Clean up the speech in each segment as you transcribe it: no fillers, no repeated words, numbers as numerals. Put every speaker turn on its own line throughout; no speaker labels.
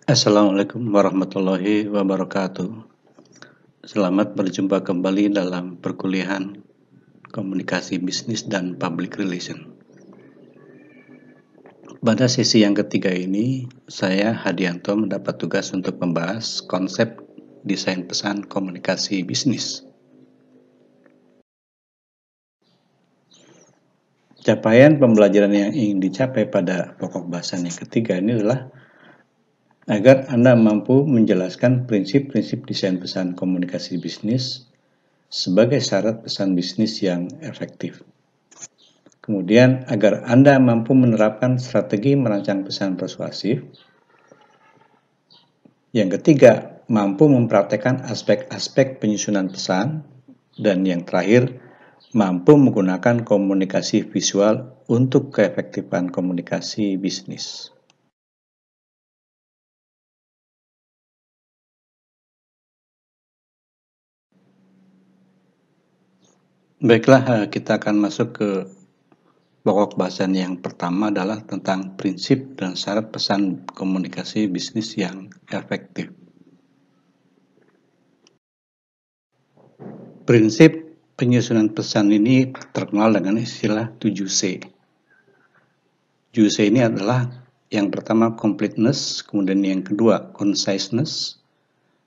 Assalamualaikum warahmatullahi wabarakatuh. Selamat berjumpa kembali dalam perkuliahan Komunikasi Bisnis dan Public Relation. Pada sesi yang ketiga ini, saya Hadianto mendapat tugas untuk membahas konsep desain pesan komunikasi bisnis. Capaian pembelajaran yang ingin dicapai pada pokok bahasan yang ketiga ini adalah agar Anda mampu menjelaskan prinsip-prinsip desain pesan komunikasi bisnis sebagai syarat pesan bisnis yang efektif. Kemudian, agar Anda mampu menerapkan strategi merancang pesan persuasif. Yang ketiga, mampu mempraktekkan aspek-aspek penyusunan pesan. Dan yang terakhir, mampu menggunakan komunikasi visual untuk keefektifan komunikasi bisnis. Baiklah, kita akan masuk ke pokok bahasan yang pertama adalah tentang prinsip dan syarat pesan komunikasi bisnis yang efektif. Prinsip penyusunan pesan ini terkenal dengan istilah 7C. 7C ini adalah yang pertama completeness, kemudian yang kedua conciseness,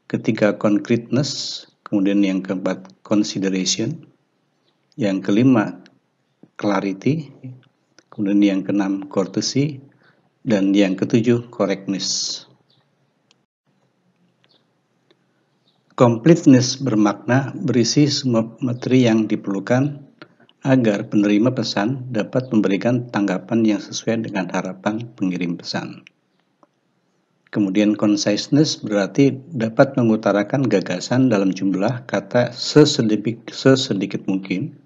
ketiga concreteness, kemudian yang keempat consideration, yang kelima clarity, kemudian yang keenam courtesy, dan yang ketujuh correctness. Completeness bermakna berisi semua materi yang diperlukan agar penerima pesan dapat memberikan tanggapan yang sesuai dengan harapan pengirim pesan. Kemudian conciseness berarti dapat mengutarakan gagasan dalam jumlah kata sesedikit mungkin,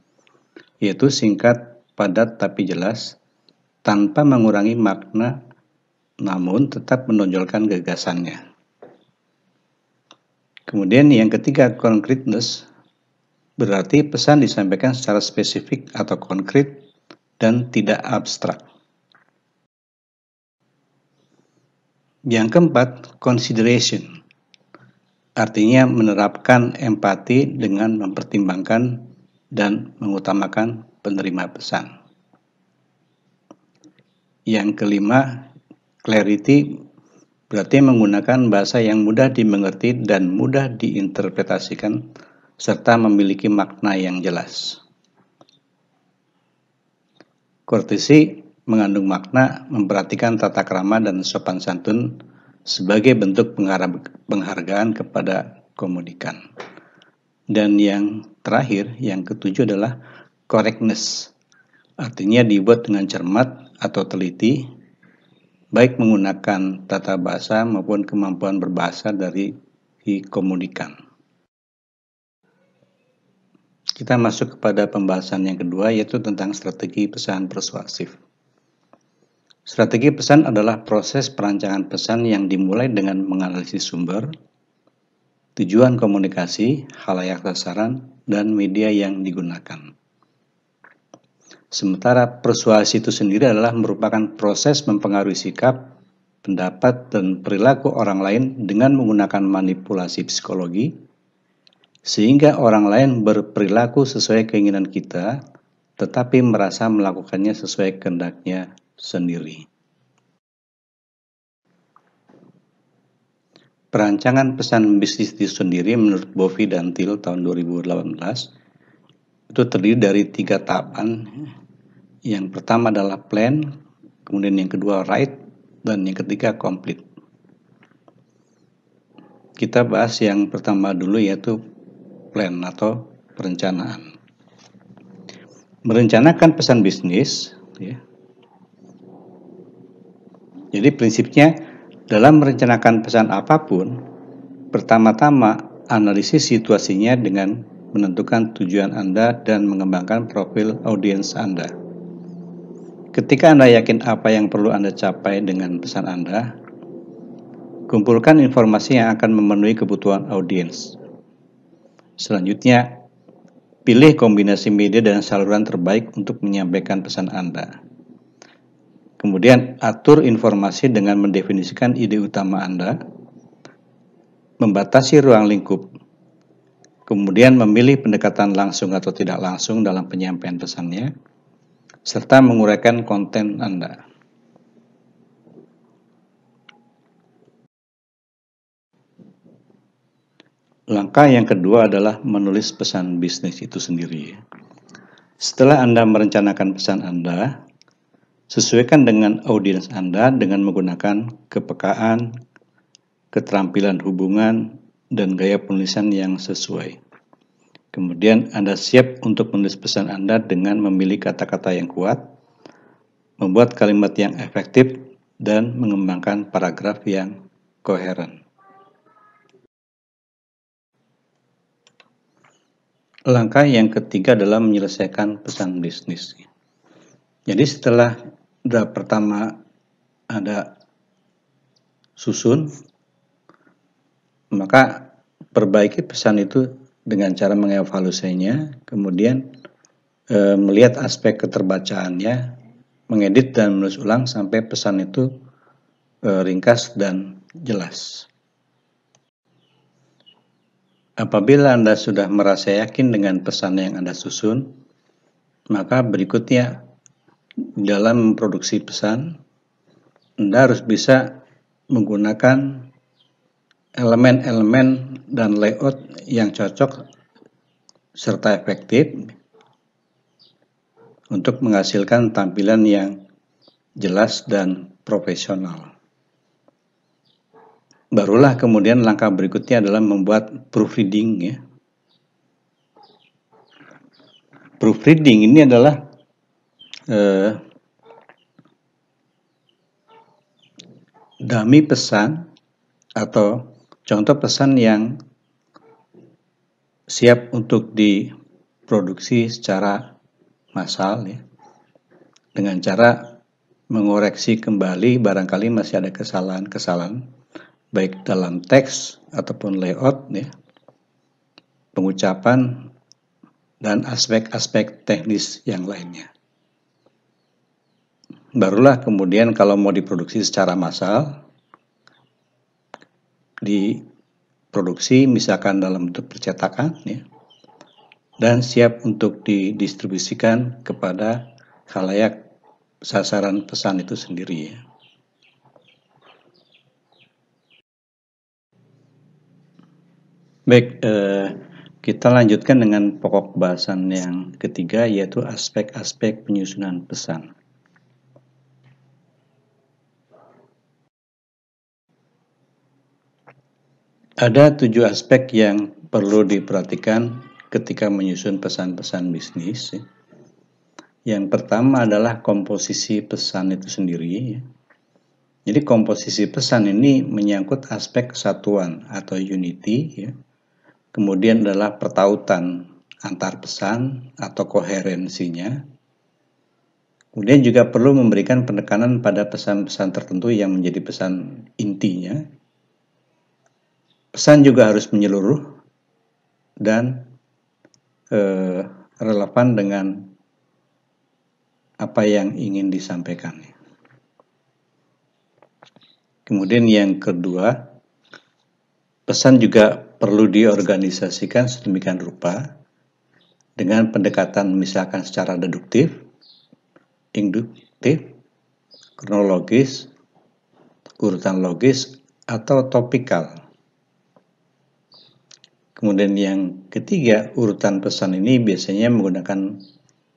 yaitu singkat, padat tapi jelas, tanpa mengurangi makna namun tetap menonjolkan gagasannya. Kemudian yang ketiga concreteness berarti pesan disampaikan secara spesifik atau konkret dan tidak abstrak. Yang keempat, consideration. Artinya menerapkan empati dengan mempertimbangkan dan mengutamakan penerima pesan. Yang kelima, clarity berarti menggunakan bahasa yang mudah dimengerti dan mudah diinterpretasikan serta memiliki makna yang jelas. Courtesy mengandung makna memperhatikan tata krama dan sopan santun sebagai bentuk penghargaan kepada komunikan. Dan yang terakhir, yang ketujuh adalah correctness. Artinya dibuat dengan cermat atau teliti, baik menggunakan tata bahasa maupun kemampuan berbahasa dari komunikan. Kita masuk kepada pembahasan yang kedua, yaitu tentang strategi pesan persuasif. Strategi pesan adalah proses perancangan pesan yang dimulai dengan menganalisis sumber, tujuan komunikasi, khalayak sasaran, dan media yang digunakan. Sementara persuasi itu sendiri adalah merupakan proses mempengaruhi sikap, pendapat, dan perilaku orang lain dengan menggunakan manipulasi psikologi, sehingga orang lain berperilaku sesuai keinginan kita, tetapi merasa melakukannya sesuai kehendaknya sendiri. Perancangan pesan bisnis itu sendiri menurut Bovee dan Thiel tahun 2018 itu terdiri dari 3 tahapan. Yang pertama adalah plan, kemudian yang kedua write, dan yang ketiga complete. Kita bahas yang pertama dulu, yaitu plan atau perencanaan. Merencanakan pesan bisnis, ya. Jadi prinsipnya dalam merencanakan pesan apapun, pertama-tama analisis situasinya dengan menentukan tujuan Anda dan mengembangkan profil audiens Anda. Ketika Anda yakin apa yang perlu Anda capai dengan pesan Anda, kumpulkan informasi yang akan memenuhi kebutuhan audiens. Selanjutnya, pilih kombinasi media dan saluran terbaik untuk menyampaikan pesan Anda. Kemudian atur informasi dengan mendefinisikan ide utama Anda, membatasi ruang lingkup, kemudian memilih pendekatan langsung atau tidak langsung dalam penyampaian pesannya, serta menguraikan konten Anda. Langkah yang kedua adalah menulis pesan bisnis itu sendiri. Setelah Anda merencanakan pesan Anda, sesuaikan dengan audiens Anda dengan menggunakan kepekaan, keterampilan hubungan, dan gaya penulisan yang sesuai. Kemudian Anda siap untuk menulis pesan Anda dengan memilih kata-kata yang kuat, membuat kalimat yang efektif, dan mengembangkan paragraf yang koheren. Langkah yang ketiga adalah menyelesaikan pesan bisnis. Jadi setelah draft pertama ada susun, maka perbaiki pesan itu dengan cara mengevaluasinya, kemudian melihat aspek keterbacaannya, mengedit dan menulis ulang sampai pesan itu ringkas dan jelas. Apabila Anda sudah merasa yakin dengan pesan yang Anda susun, maka berikutnya dalam memproduksi pesan, Anda harus bisa menggunakan elemen-elemen dan layout yang cocok serta efektif untuk menghasilkan tampilan yang jelas dan profesional. Barulah kemudian langkah berikutnya adalah membuat proofreading ya. Proofreading ini adalah dummy pesan atau contoh pesan yang siap untuk diproduksi secara massal ya. Dengan cara mengoreksi kembali barangkali masih ada kesalahan-kesalahan baik dalam teks ataupun layout ya, pengucapan dan aspek-aspek teknis yang lainnya. Barulah kemudian kalau mau diproduksi secara massal, diproduksi misalkan dalam bentuk percetakan ya, dan siap untuk didistribusikan kepada khalayak sasaran pesan itu sendiri ya. Baik, kita lanjutkan dengan pokok bahasan yang ketiga, yaitu aspek-aspek penyusunan pesan. Ada 7 aspek yang perlu diperhatikan ketika menyusun pesan-pesan bisnis. Yang pertama adalah komposisi pesan itu sendiri. Jadi komposisi pesan ini menyangkut aspek kesatuan atau unity ya. Kemudian adalah pertautan antar pesan atau koherensinya. Kemudian juga perlu memberikan penekanan pada pesan-pesan tertentu yang menjadi pesan intinya. Pesan juga harus menyeluruh dan relevan dengan apa yang ingin disampaikan. Kemudian yang kedua, pesan juga perlu diorganisasikan sedemikian rupa dengan pendekatan misalkan secara deduktif, induktif, kronologis, urutan logis, atau topikal. Kemudian yang ketiga, urutan pesan ini biasanya menggunakan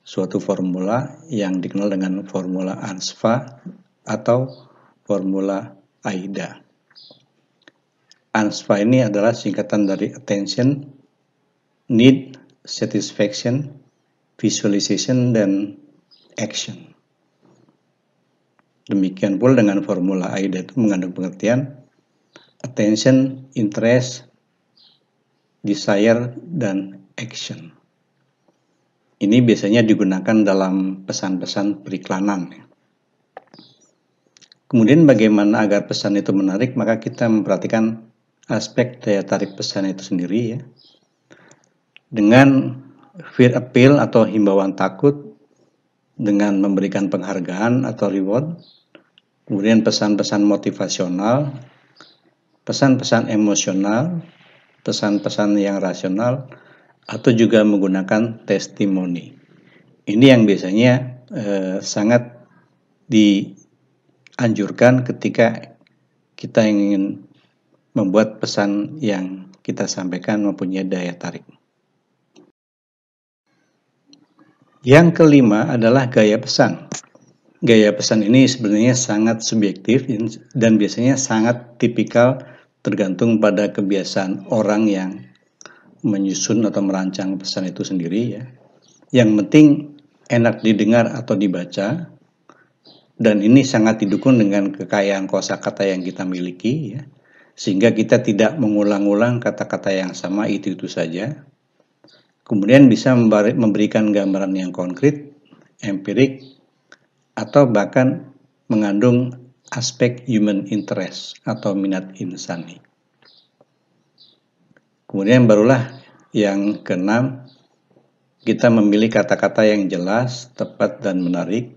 suatu formula yang dikenal dengan formula ANSFA atau formula AIDA. ANSFA ini adalah singkatan dari Attention, Need, Satisfaction, Visualization, dan Action. Demikian pula dengan formula AIDA itu mengandung pengertian Attention, Interest, Desire, dan Action. Ini biasanya digunakan dalam pesan-pesan periklanan. Kemudian bagaimana agar pesan itu menarik, maka kita memperhatikan aspek daya tarik pesan itu sendiri ya. Dengan fear appeal atau himbauan takut, dengan memberikan penghargaan atau reward, kemudian pesan-pesan motivasional, pesan-pesan emosional, pesan-pesan yang rasional, atau juga menggunakan testimoni. Ini yang biasanya sangat dianjurkan ketika kita ingin membuat pesan yang kita sampaikan mempunyai daya tarik. Yang kelima adalah gaya pesan. Gaya pesan ini sebenarnya sangat subjektif dan biasanya sangat tipikal tergantung pada kebiasaan orang yang menyusun atau merancang pesan itu sendiri ya. Yang penting enak didengar atau dibaca, dan ini sangat didukung dengan kekayaan kosakata yang kita miliki ya. Sehingga kita tidak mengulang-ulang kata-kata yang sama itu saja. Kemudian bisa memberikan gambaran yang konkret, empirik, atau bahkan mengandung aspek human interest atau minat insani. Kemudian barulah yang keenam, kita memilih kata-kata yang jelas, tepat, dan menarik.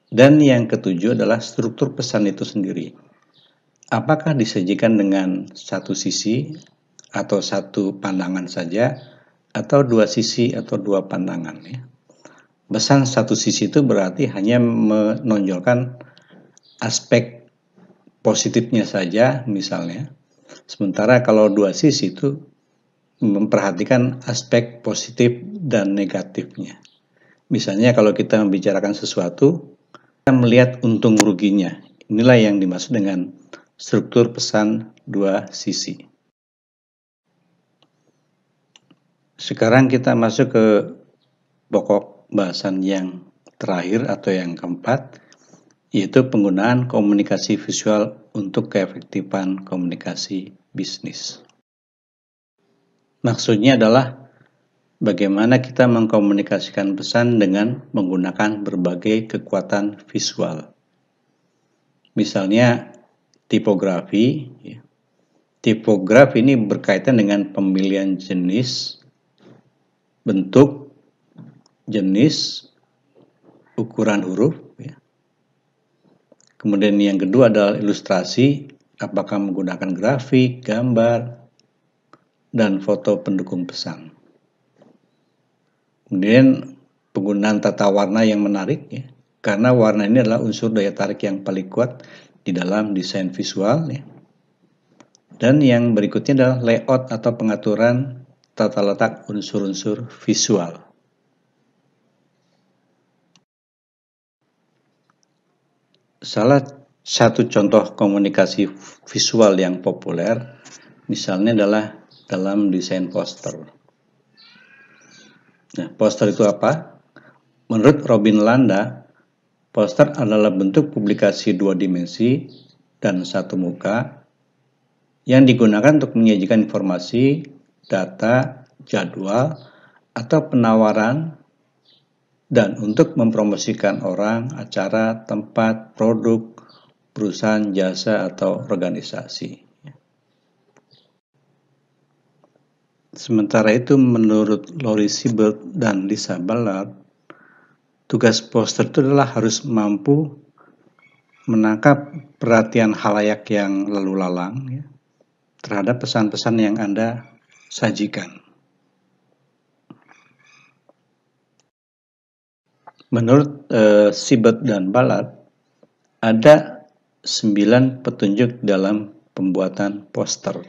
Dan yang ketujuh adalah struktur pesan itu sendiri. Apakah disajikan dengan satu sisi atau satu pandangan saja, atau dua sisi atau dua pandangan ya. Pesan satu sisi itu berarti hanya menonjolkan aspek positifnya saja misalnya. Sementara kalau dua sisi itu memperhatikan aspek positif dan negatifnya. Misalnya kalau kita membicarakan sesuatu, kita melihat untung ruginya. Inilah yang dimaksud dengan struktur pesan dua sisi. Sekarang kita masuk ke pokok bahasan yang terakhir atau yang keempat, yaitu penggunaan komunikasi visual untuk keefektifan komunikasi bisnis. Maksudnya adalah bagaimana kita mengkomunikasikan pesan dengan menggunakan berbagai kekuatan visual. Misalnya tipografi. Tipografi ini berkaitan dengan pemilihan jenis, bentuk, jenis, ukuran huruf. Kemudian yang kedua adalah ilustrasi, apakah menggunakan grafik, gambar, dan foto pendukung pesan. Kemudian penggunaan tata warna yang menarik, ya, karena warna ini adalah unsur daya tarik yang paling kuat di dalam desain visual. Ya. Dan yang berikutnya adalah layout atau pengaturan tata letak unsur-unsur visual. Salah satu contoh komunikasi visual yang populer misalnya adalah dalam desain poster. Nah, poster itu apa? Menurut Robin Landa, poster adalah bentuk publikasi dua dimensi dan satu muka yang digunakan untuk menyajikan informasi, data, jadwal, atau penawaran, dan untuk mempromosikan orang, acara, tempat, produk, perusahaan, jasa, atau organisasi. Sementara itu, menurut Laurie Siebert dan Lisa Ballard, tugas poster itu adalah harus mampu menangkap perhatian khalayak yang lalu lalang ya, terhadap pesan-pesan yang Anda sajikan. Menurut Siebert dan Ballard, ada 9 petunjuk dalam pembuatan poster.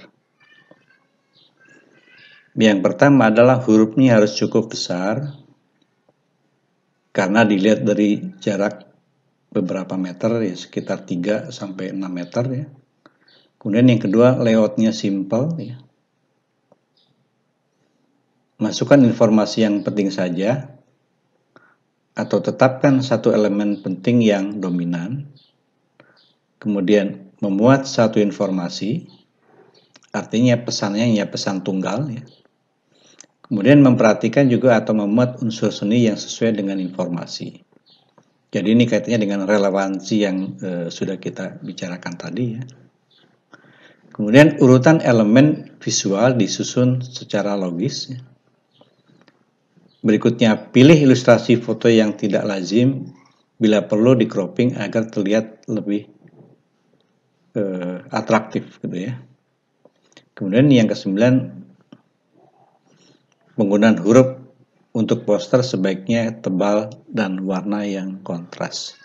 Yang pertama adalah hurufnya harus cukup besar, karena dilihat dari jarak beberapa meter, ya, sekitar 3-6 meter. Ya. Kemudian yang kedua, layoutnya simple. Ya. Masukkan informasi yang penting saja, atau tetapkan satu elemen penting yang dominan. Kemudian memuat satu informasi, artinya pesannya ya pesan tunggal. Ya. Kemudian memperhatikan juga atau memuat unsur seni yang sesuai dengan informasi. Jadi ini kaitannya dengan relevansi yang sudah kita bicarakan tadi. Ya. Kemudian urutan elemen visual disusun secara logis. Ya. Berikutnya, pilih ilustrasi foto yang tidak lazim bila perlu di cropping agar terlihat lebih atraktif gitu ya. Kemudian yang ke-9, penggunaan huruf untuk poster sebaiknya tebal dan warna yang kontras.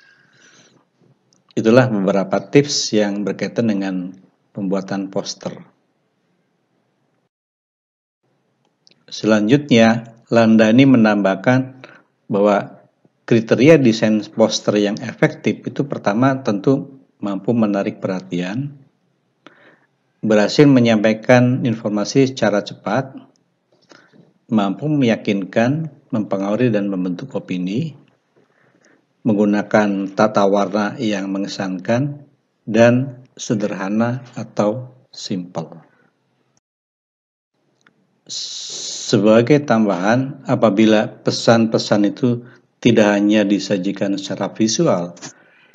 Itulah beberapa tips yang berkaitan dengan pembuatan poster. Selanjutnya, Landani menambahkan bahwa kriteria desain poster yang efektif itu pertama tentu mampu menarik perhatian, berhasil menyampaikan informasi secara cepat, mampu meyakinkan, mempengaruhi dan membentuk opini, menggunakan tata warna yang mengesankan, dan sederhana atau simple. Sebagai tambahan, apabila pesan-pesan itu tidak hanya disajikan secara visual,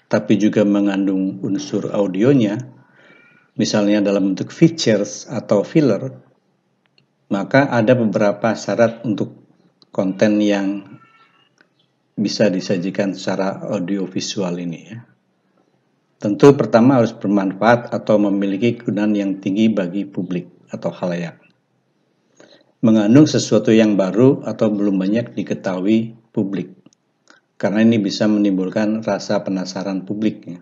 tapi juga mengandung unsur audionya, misalnya dalam bentuk features atau filler, maka ada beberapa syarat untuk konten yang bisa disajikan secara audiovisual ini ya. Tentu pertama harus bermanfaat atau memiliki kegunaan yang tinggi bagi publik atau khalayak. Mengandung sesuatu yang baru atau belum banyak diketahui publik, karena ini bisa menimbulkan rasa penasaran publik.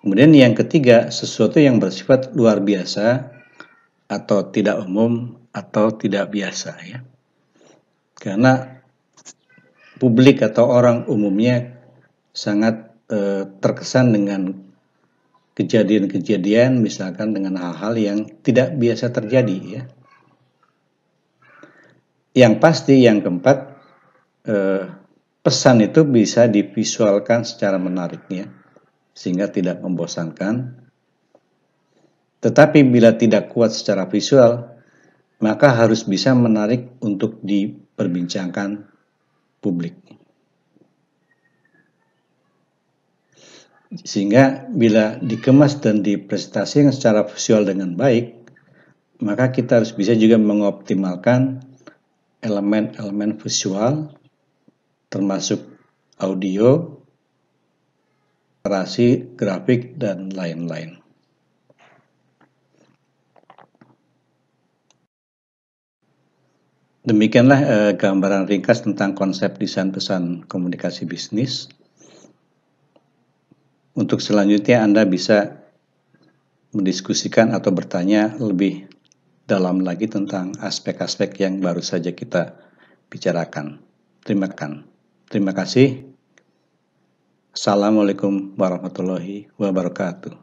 Kemudian yang ketiga, sesuatu yang bersifat luar biasa atau tidak umum atau tidak biasa ya. Karena publik atau orang umumnya sangat terkesan dengan kejadian-kejadian, misalkan dengan hal-hal yang tidak biasa terjadi ya. Yang pasti yang keempat, pesan itu bisa divisualkan secara menarik ya, sehingga tidak membosankan. Tetapi bila tidak kuat secara visual, maka harus bisa menarik untuk diperbincangkan publik. Sehingga bila dikemas dan dipresentasikan secara visual dengan baik, maka kita harus bisa juga mengoptimalkan elemen-elemen visual, termasuk audio, narasi, grafik, dan lain-lain. Demikianlah gambaran ringkas tentang konsep desain pesan komunikasi bisnis. Untuk selanjutnya Anda bisa mendiskusikan atau bertanya lebih dalam lagi tentang aspek-aspek yang baru saja kita bicarakan. Terima kasih. Assalamualaikum warahmatullahi wabarakatuh.